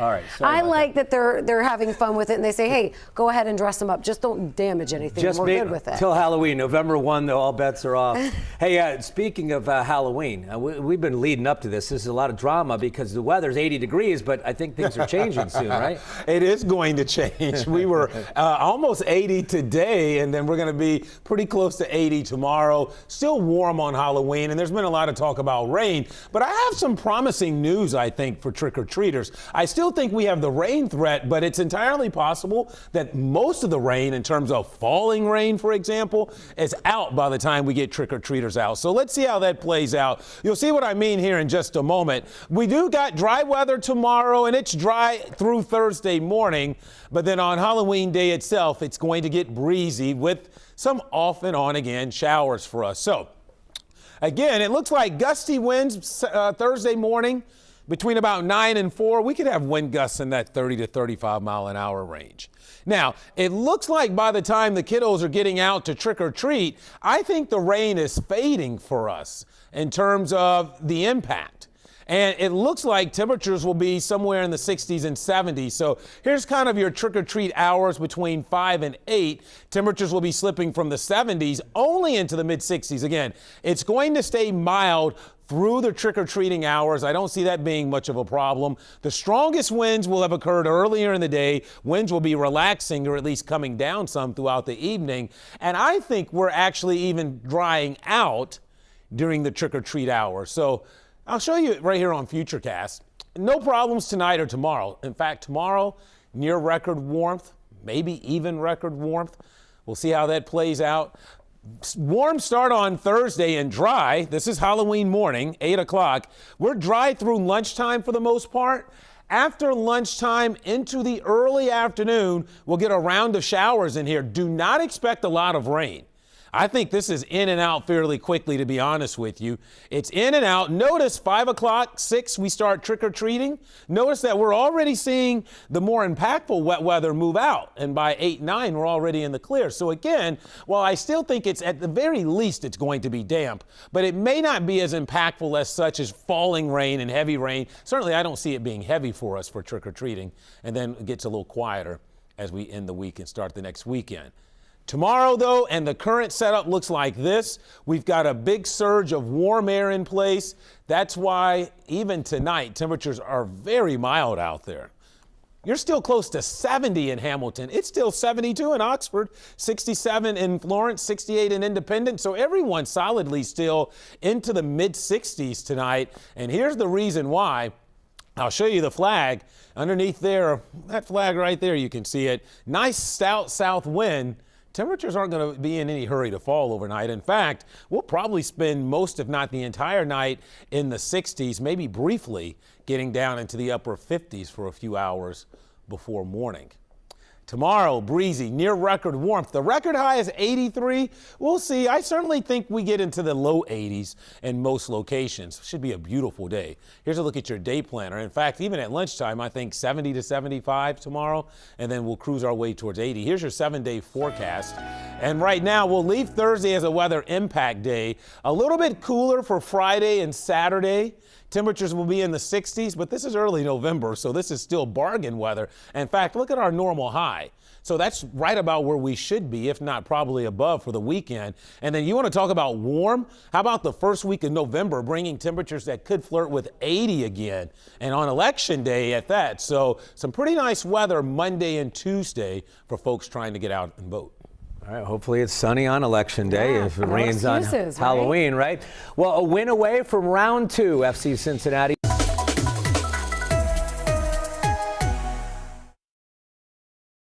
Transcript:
All right. Sorry I about like that they're having fun with it, and they say, hey, go ahead and dress them up. Just don't damage anything. Just We're good with it. Till Halloween, November 1, all bets are off. Hey, speaking of Halloween, we've been leading up to this. This is a lot of drama because the weather's 80 degrees, but I think things are changing soon, right? It is going to change. We were almost 80 today, and then we're going to be pretty close to 80 tomorrow. Still warm on Halloween, and there's been a lot of talk about rain. But I have some promising news, I think, for trick-or-treaters. I still think we have the rain threat, but it's entirely possible that most of the rain, in terms of falling rain, for example, is out by the time we get trick-or-treaters out. So let's see how that plays out. You'll see what I mean here in just a moment. We do got dry weather tomorrow, and it's dry through Thursday morning. But then on Halloween day itself, it's going to get breezy with some off and on again showers for us. So again, it looks like gusty winds Thursday morning between about 9 and 4. We could have wind gusts in that 30 to 35 mile an hour range. Now, it looks like by the time the kiddos are getting out to trick or treat, I think the rain is fading for us in terms of the impact. And it looks like temperatures will be somewhere in the 60s and 70s. So here's kind of your trick-or-treat hours between 5 and 8. Temperatures will be slipping from the 70s only into the mid-60s. Again, it's going to stay mild through the trick-or-treating hours. I don't see that being much of a problem. The strongest winds will have occurred earlier in the day. Winds will be relaxing or at least coming down some throughout the evening. And I think we're actually even drying out during the trick-or-treat hour. So I'll show you right here on Futurecast. No problems tonight or tomorrow. In fact, tomorrow, near record warmth, maybe even record warmth. We'll see how that plays out. Warm start on Thursday and dry. This is Halloween morning, 8 o'clock. We're dry through lunchtime for the most part. After lunchtime into the early afternoon, we'll get a round of showers in here. Do not expect a lot of rain. I think this is in and out fairly quickly, to be honest with you. It's in and out. Notice 5 o'clock, 6, we start trick-or-treating. Notice that we're already seeing the more impactful wet weather move out. And by 8, 9, we're already in the clear. So again, while I still think it's at the very least it's going to be damp, but it may not be as impactful as such as falling rain and heavy rain. Certainly, I don't see it being heavy for us for trick-or-treating. And then it gets a little quieter as we end the week and start the next weekend. Tomorrow, though, and the current setup looks like this. We've got a big surge of warm air in place. That's why even tonight, temperatures are very mild out there. You're still close to 70 in Hamilton. It's still 72 in Oxford, 67 in Florence, 68 in Independence. So everyone's solidly still into the mid-60s tonight. And here's the reason why. I'll show you the flag. Underneath there, that flag right there, you can see it. Nice stout south wind. Temperatures aren't going to be in any hurry to fall overnight. In fact, we'll probably spend most, if not the entire night, in the 60s, maybe briefly getting down into the upper 50s for a few hours before morning. Tomorrow, breezy, near record warmth. The record high is 83. We'll see. I certainly think we get into the low 80s in most locations. Should be a beautiful day. Here's a look at your day planner. In fact, even at lunchtime, I think 70 to 75 tomorrow, and then we'll cruise our way towards 80. Here's your 7-day forecast. And right now, we'll leave Thursday as a weather impact day. A little bit cooler for Friday and Saturday. Temperatures will be in the 60s, but this is early November, so this is still bargain weather. In fact, look at our normal high. So that's right about where we should be, if not probably above for the weekend. And then you want to talk about warm? How about the first week of November, bringing temperatures that could flirt with 80 again, and on election day at that. So some pretty nice weather Monday and Tuesday for folks trying to get out and vote. All right, hopefully it's sunny on election day if it rains on excuses, Halloween, right? Well, a win away from round 2, FC Cincinnati.